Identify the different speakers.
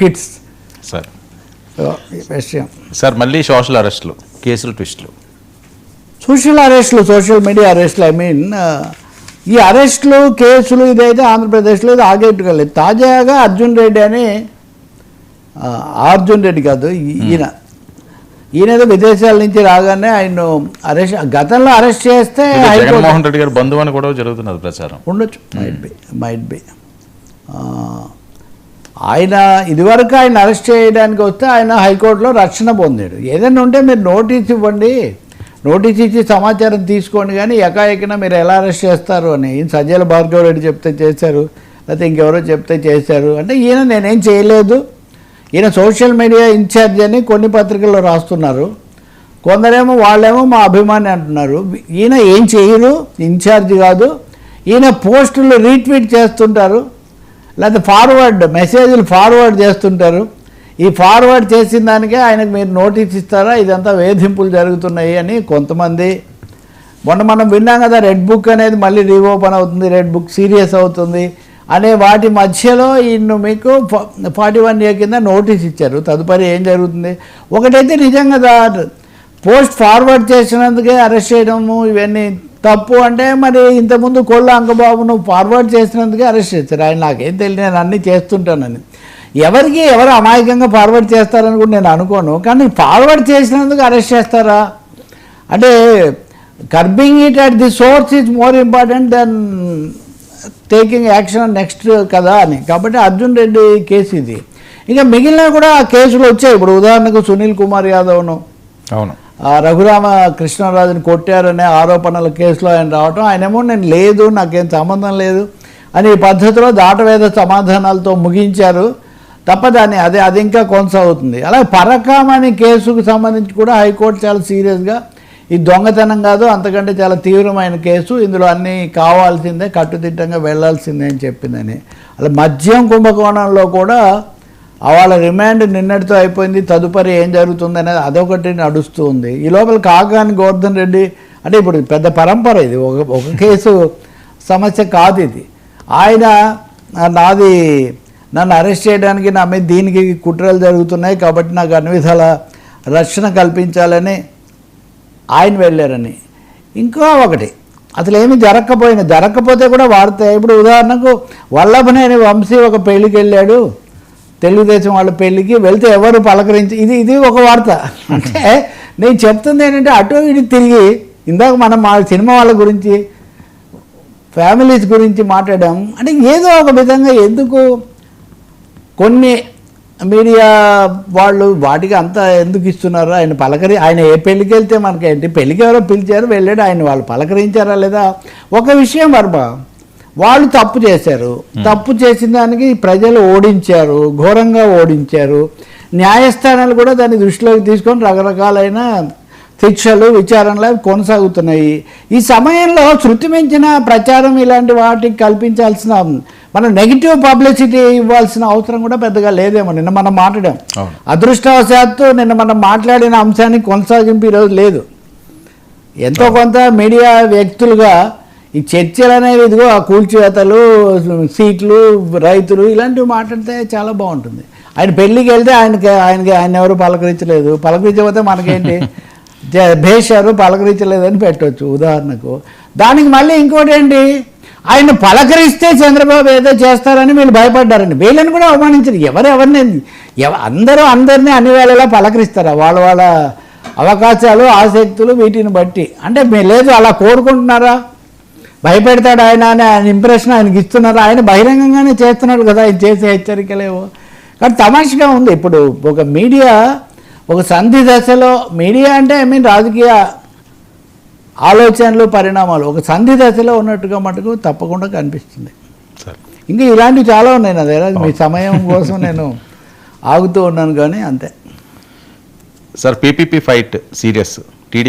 Speaker 1: Kids.
Speaker 2: Sir
Speaker 1: విషయం
Speaker 2: sir మళ్ళీ social అరెస్టులు, కేసులు, ట్విస్టులు.
Speaker 1: సోషల్ మీడియా అరెస్టులు, ఐ మీన్ ఈ అరెస్టులు కేసులు ఇదైతే ఆంధ్రప్రదేశ్లో ఇది ఆగేట్టుగా లేదు. తాజాగా అర్జున్ రెడ్డి కాదు, ఈయన విదేశాల నుంచి రాగానే ఆయన గతంలో అరెస్ట్ చేస్తే
Speaker 2: జగన్మోహన్ రెడ్డి గారు బంధువు అని కూడా జరుగుతున్నది ప్రచారం.
Speaker 1: ఉండొచ్చు, మైట్ బి. ఆయన ఇదివరకు ఆయన అరెస్ట్ చేయడానికి వస్తే ఆయన హైకోర్టులో రక్షణ పొందాడు. ఏదైనా ఉంటే మీరు నోటీస్ ఇవ్వండి, నోటీస్ ఇచ్చి సమాచారం తీసుకోండి, కానీ ఎకాఎకిన మీరు ఎలా అరెస్ట్ చేస్తారు అని సజ్జల భార్గవ రెడ్డి చెప్తే చేశారు, లేకపోతే ఇంకెవరో చెప్తే చేశారు అంటే ఈయన నేనేం చేయలేదు, ఈయన సోషల్ మీడియా ఇన్ఛార్జ్ అని కొన్ని పత్రికల్లో రాస్తున్నారు. కొందరేమో వాళ్ళేమో మా అభిమాని అంటున్నారు. ఈయన ఏం చేయరు, ఇన్ఛార్జ్ కాదు. ఈయన పోస్టులు రీట్వీట్ చేస్తుంటారు, లేకపోతే మెసేజ్లు ఫార్వర్డ్ చేస్తుంటారు. ఈ ఫార్వర్డ్ చేసిన దానికే ఆయనకు మీరు నోటీస్ ఇస్తారా, ఇదంతా వేధింపులు జరుగుతున్నాయి అని కొంతమంది. మనం విన్నాం కదా, రెడ్ బుక్ అనేది మళ్ళీ రీఓపెన్ అవుతుంది, రెడ్ బుక్ సీరియస్ అవుతుంది అనే వాటి మధ్యలో ఈయన మీకు 41A కింద నోటీస్ ఇచ్చారు. తదుపరి ఏం జరుగుతుంది? ఒకటైతే నిజంగా పోస్ట్ ఫార్వర్డ్ చేసినందుకే అరెస్ట్ చేయడము ఇవన్నీ తప్పు అంటే, మరి ఇంతకుముందు కోళ్ళ అంకబాబును ఫార్వర్డ్ చేసినందుకే అరెస్ట్ చేస్తారు. ఆయన నాకేం తెలియదు, నేను అన్నీ చేస్తుంటానని. ఎవరు అమాయకంగా ఫార్వర్డ్ చేస్తారని కూడా నేను అనుకోను, కానీ ఫార్వర్డ్ చేసినందుకు అరెస్ట్ చేస్తారా అంటే curbing it at the source is more important than taking action next కదా అని. కాబట్టి అర్జున్ రెడ్డి కేసు ఇది. ఇంకా మిగిలిన కూడా కేసులు వచ్చాయి. ఇప్పుడు ఉదాహరణకు సునీల్ కుమార్ యాదవ్ను,
Speaker 2: అవును,
Speaker 1: రఘురామ కృష్ణరాజుని కొట్టారనే ఆరోపణల కేసులో ఆయన రావటం, ఆయనేమో నేను లేదు, నాకేం సంబంధం లేదు అని ఈ పద్ధతిలో దాటవేద సమాధానాలతో ముగించారు తప్ప అది ఇంకా కొనసాగుతుంది. అలాగే పరకాం అనే కేసుకు సంబంధించి కూడా హైకోర్టు చాలా సీరియస్గా ఇది దొంగతనం కాదు, అంతకంటే చాలా తీవ్రమైన కేసు, ఇందులో అన్నీ కావాల్సిందే, కట్టుదిట్టంగా వెళ్లాల్సిందే అని చెప్పిందని. అలా మద్యం కుంభకోణంలో కూడా వాళ్ళ రిమాండ్ నిన్నటితో అయిపోయింది, తదుపరి ఏం జరుగుతుంది అనేది అదొకటి నడుస్తూ ఉంది. ఈ లోపల కాకాని గోవర్ధన్ రెడ్డి అంటే ఇప్పుడు పెద్ద పరంపర, ఇది ఒక కేసు సమస్య కాదు ఇది. ఆయన నన్ను అరెస్ట్ చేయడానికి నా మీద దీనికి కుట్రలు జరుగుతున్నాయి కాబట్టి నాకు అన్ని విధాల రక్షణ కల్పించాలని ఆయన వెళ్ళారని. ఇంకో ఒకటి, అసలు ఏమి జరగకపోతే కూడా వార్త. ఇప్పుడు ఉదాహరణకు వల్లభనేని వంశీ ఒక పెళ్ళికి వెళ్ళాడు, తెలుగుదేశం వాళ్ళ పెళ్ళికి వెళ్తే ఎవరు పలకరించి, ఇది ఒక వార్త. అంటే నేను చెప్తుంది ఏంటంటే అటు ఇటు తిరిగి ఇందాక మనం మా సినిమా వాళ్ళ గురించి, ఫ్యామిలీస్ గురించి మాట్లాడాం. అంటే ఏదో ఒక విధంగా ఎందుకు కొన్ని మీడియా వాళ్ళు వాటికి అంతా ఎందుకు ఇస్తున్నారు? ఆయన ఏ పెళ్ళికి వెళ్తే మనకేంటి, పెళ్ళికి ఎవరో పిలిచారు వెళ్ళాడు, ఆయన వాళ్ళు పలకరించారా లేదా? ఒక విషయం వర్మ, వాళ్ళు తప్పు చేశారు, తప్పు చేసిన దానికి ప్రజలు ఓడించారు, ఘోరంగా ఓడించారు. న్యాయస్థానాలు కూడా దాన్ని దృష్టిలోకి తీసుకొని రకరకాలైన శిక్షలు, విచారణలు కొనసాగుతున్నాయి. ఈ సమయంలో శృతి మించిన ప్రచారం ఇలాంటి వాటికి కల్పించాల్సిన, మనం నెగిటివ్ పబ్లిసిటీ ఇవ్వాల్సిన అవసరం కూడా పెద్దగా లేదేమో. నిన్న మనం మాట్లాడాం, అదృష్టవశాత్తు నిన్న మనం మాట్లాడిన అంశానికి కొనసాగింపు ఈరోజు లేదు. ఎంతో కొంత మీడియా వ్యక్తులుగా ఈ చర్చలు అనేవి ఇదిగో ఆ కూల్చివేతలు, సీట్లు, రైతులు ఇలాంటివి మాట్లాడితే చాలా బాగుంటుంది. ఆయన పెళ్ళికి వెళ్తే ఆయన ఎవరు పలకరించలేదు, పలకరించకపోతే మనకేంటి, భేషారు పలకరించలేదని పెట్టవచ్చు ఉదాహరణకు. దానికి మళ్ళీ ఇంకోటి ఏంటి, ఆయన పలకరిస్తే చంద్రబాబు ఏదో చేస్తారని వీళ్ళు భయపడ్డారండి. వీళ్ళని కూడా అవమానించారు. అందరినీ అన్ని వేళలా పలకరిస్తారా? వాళ్ళ అవకాశాలు, ఆసక్తులు వీటిని బట్టి. అంటే మీరు లేదు అలా కోరుకుంటున్నారా? భయపెడతాడు ఆయన అని ఆయన ఇంప్రెషన్ ఆయనకి ఇస్తున్నారు. ఆయన బహిరంగంగానే చేస్తున్నాడు కదా ఆయన చేసే హెచ్చరికలేవో. కానీ తమాషగా ఉంది. ఇప్పుడు ఒక మీడియా ఒక సంధి దశలో, మీడియా అంటే రాజకీయ ఆలోచనలు, పరిణామాలు ఒక సంధి దశలో ఉన్నట్టుగా మటుకు తప్పకుండా కనిపిస్తుంది. ఇంకా ఇలాంటివి చాలా ఉన్నాయి నా దగ్గర. మీ సమయం కోసం నేను ఆగుతూ ఉన్నాను కానీ అంతే.
Speaker 2: Sir, PPP fight serious, TDP